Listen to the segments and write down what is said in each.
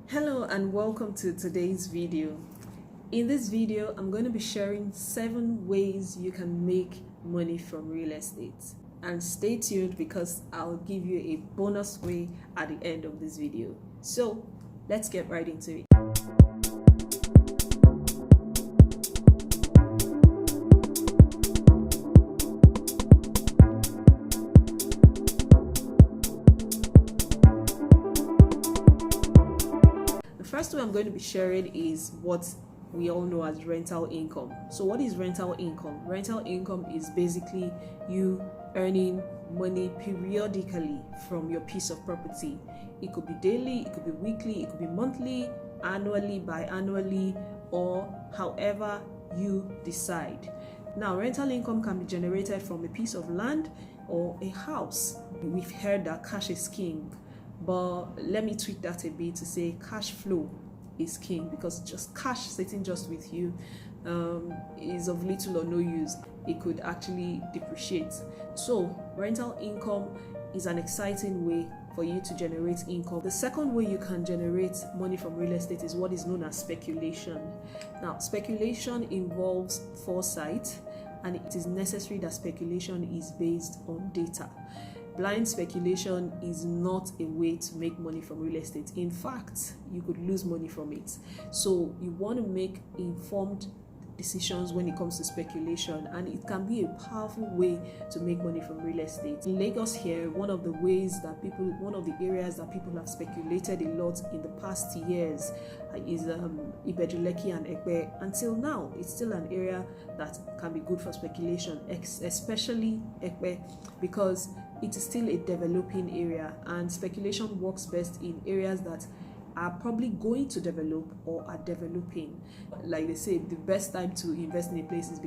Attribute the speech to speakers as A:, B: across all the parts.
A: Hello and welcome to today's video. In this video, I'm going to be sharing 7 ways you can make money from real estate. And stay tuned because I'll give you a bonus way at the end of this video. So let's get right into it. First way I'm going to be sharing is what we all know as rental income. So what is rental income? Rental income is basically you earning money periodically from your piece of property. It could be daily, it could be weekly, it could be monthly, annually, biannually, or however you decide. Now, rental income can be generated from a piece of land or a house. We've heard that cash is king. But let me tweak that a bit to say cash flow is king, because just cash sitting just with you is of little or no use. It could actually depreciate. So rental income is an exciting way for you to generate income. The second way you can generate money from real estate is what is known as speculation. Now, speculation involves foresight, and it is necessary that speculation is based on data. Blind speculation is not a way to make money from real estate. In fact, you could lose money from it. So you want to make informed decisions when it comes to speculation, and it can be a powerful way to make money from real estate. In Lagos here, one of the areas that people have speculated a lot in the past years is Lekki and Ekpe. Until now, it's still an area that can be good for speculation, especially Ekpe, because it is still a developing area, and speculation works best in areas that are probably going to develop or are developing. Like they say, the best time to invest in a place is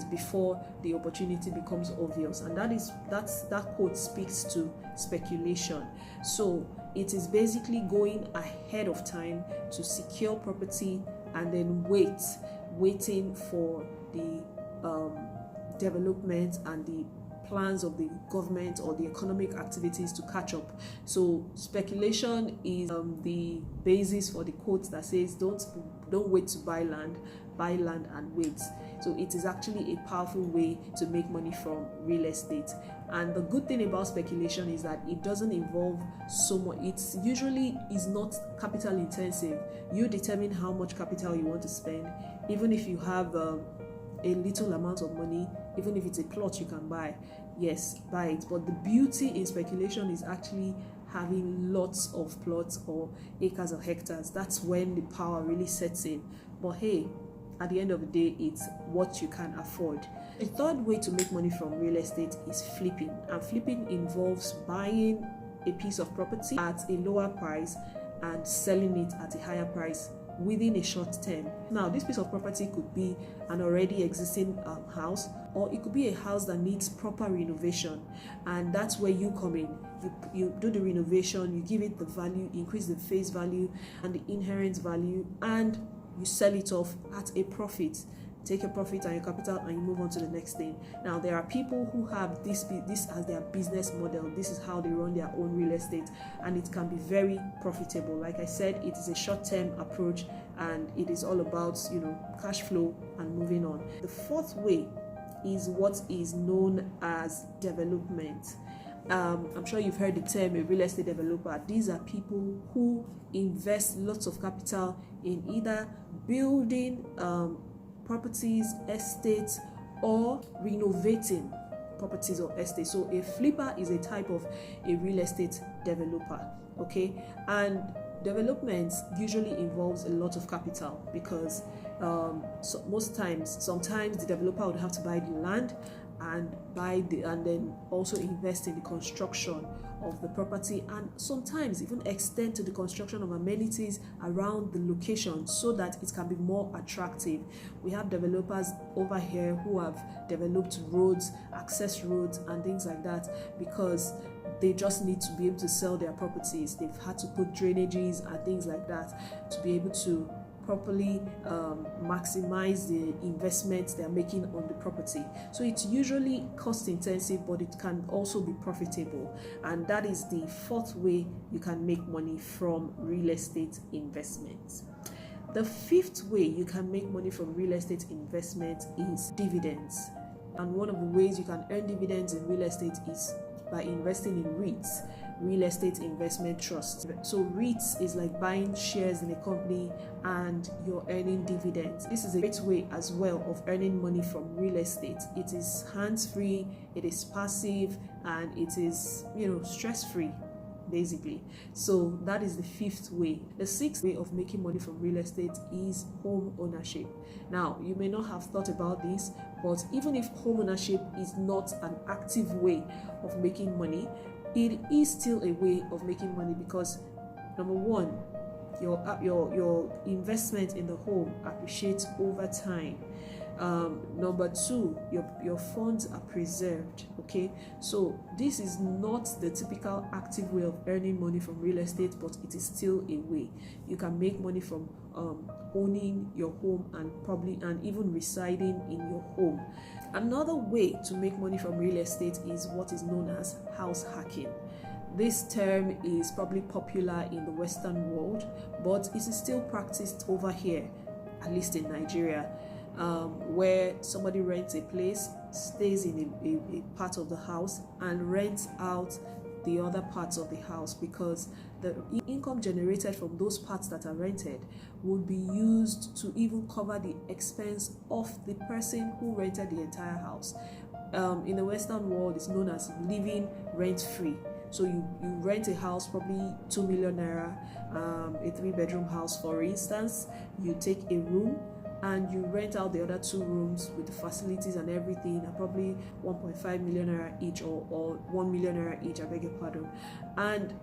A: before the opportunity becomes obvious, and that quote speaks to speculation. So it is basically going ahead of time to secure property and then waiting for the development and the plans of the government or the economic activities to catch up. So speculation is the basis for the quote that says don't wait to buy land and wait. So it is actually a powerful way to make money from real estate. And the good thing about speculation is that it doesn't involve so much. It usually is not capital intensive. You determine how much capital you want to spend. Even if you have a little amount of money, even if it's a plot you can buy, yes, buy it. But the beauty in speculation is actually having lots of plots or acres or hectares. That's when the power really sets in. But hey, at the end of the day, it's what you can afford. The third way to make money from real estate is flipping, and flipping involves buying a piece of property at a lower price and selling it at a higher price within a short term. Now, this piece of property could be an already existing house, or it could be a house that needs proper renovation, and that's where you come in. You do the renovation, you give it the value, increase the face value and the inherent value, and you sell it off at a profit. Take your profit and your capital and you move on to the next thing. Now, there are people who have this as their business model. This is how they run their own real estate, and it can be very profitable. Like I said, it is a short-term approach, and it is all about cash flow and moving on. The fourth way is what is known as development. I'm sure you've heard the term a real estate developer. These are people who invest lots of capital in either building properties, estates, or renovating properties or estates. So a flipper is a type of a real estate developer, okay? And development usually involves a lot of capital, because sometimes the developer would have to buy the land and then also invest in the construction of the property, and sometimes even extend to the construction of amenities around the location so that it can be more attractive. We have developers over here who have developed roads, access roads and things like that, because they just need to be able to sell their properties. They've had to put drainages and things like that to be able to properly maximize the investment they're making on the property. So it's usually cost intensive, but it can also be profitable. And that is the fourth way you can make money from real estate investments. The fifth way you can make money from real estate investment is dividends. And one of the ways you can earn dividends in real estate is by investing in REITs, real estate investment trusts. So REITs is like buying shares in a company and you're earning dividends. This is a great way as well of earning money from real estate. It is hands-free, it is passive, and it is, stress-free, basically. So that is the fifth way. The sixth way of making money from real estate is home ownership. Now, you may not have thought about this, but even if home ownership is not an active way of making money, it is still a way of making money, because number one, your investment in the home appreciates over time. Number two, your funds are preserved. Okay, so this is not the typical active way of earning money from real estate, but it is still a way you can make money from owning your home and even residing in your home. Another way to make money from real estate is what is known as house hacking. This term is probably popular in the Western world, but it is still practiced over here, at least in Nigeria. Where somebody rents a place, stays in a part of the house, and rents out the other parts of the house, because the income generated from those parts that are rented would be used to even cover the expense of the person who rented the entire house. In the Western world, it's known as living rent-free. So you rent a house, probably 2 million naira, a 3-bedroom house, for instance. You take a room and you rent out the other 2 rooms with the facilities and everything at probably 1.5 million naira each, or 1 million naira each, I beg your pardon. And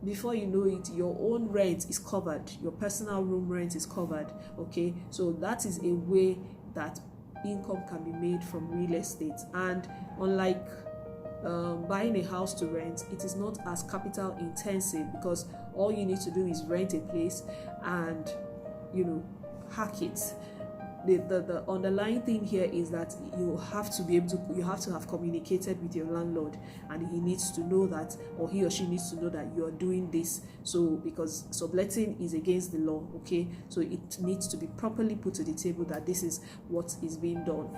A: before you know it, your own rent is covered, your personal room rent is covered. Okay, so that is a way that income can be made from real estate. And unlike buying a house to rent, it is not as capital intensive, because all you need to do is rent a place and hack it. The underlying thing here is that you have to have communicated with your landlord, and he needs to know that, or he or she needs to know that you are doing this. So because subletting is against the law, okay, so it needs to be properly put to the table that this is what is being done.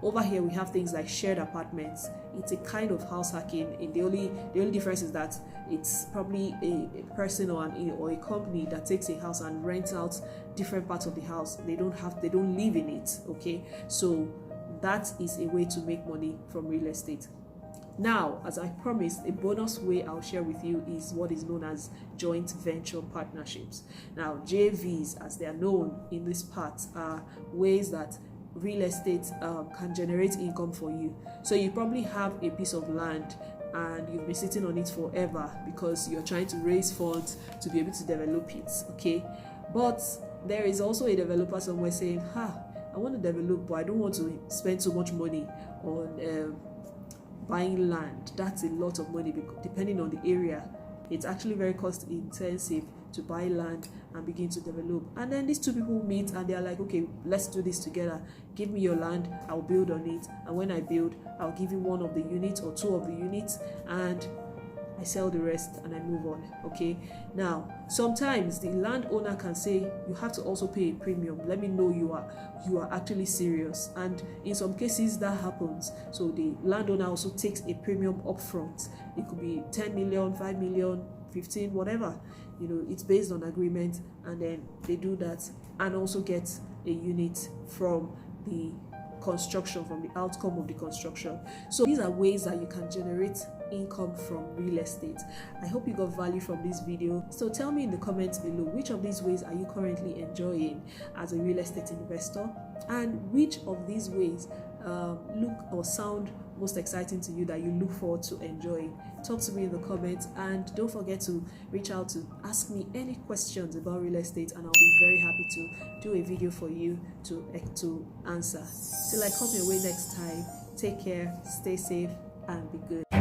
A: Over here we have things like shared apartments. It's a kind of house hacking, and the only difference is that it's probably a person or a company that takes a house and rents out different parts of the house. They don't live in it. Okay, so that is a way to make money from real estate. Now, as I promised, a bonus way I'll share with you is what is known as joint venture partnerships. Now, JVs, as they are known in this part, are ways that real estate can generate income for you. So you probably have a piece of land and you've been sitting on it forever because you're trying to raise funds to be able to develop it. Okay, but there is also a developer somewhere saying, I want to develop, but I don't want to spend so much money on buying land. That's a lot of money, depending on the area. It's actually very cost intensive to buy land and begin to develop. And then these two people meet and they're like, okay, let's do this together. Give me your land, I'll build on it, and when I build, I'll give you one of the units or 2 of the units, and I sell the rest and I move on. Okay, now sometimes the landowner can say, you have to also pay a premium. Let me know you are actually serious. And in some cases that happens. So the landowner also takes a premium upfront. It could be 10 million, 5 million, 15, whatever. It's based on agreement, and then they do that and also get a unit from the construction, from the outcome of the construction. So these are ways that you can generate income from real estate. I hope you got value from this video. So tell me in the comments below, which of these ways are you currently enjoying as a real estate investor, and which of these ways look or sound most exciting to you that you look forward to enjoying. Talk to me in the comments, and don't forget to reach out to ask me any questions about real estate, and I'll be very happy to do a video for you to answer. Till I come your way next time, take care, stay safe, and be good.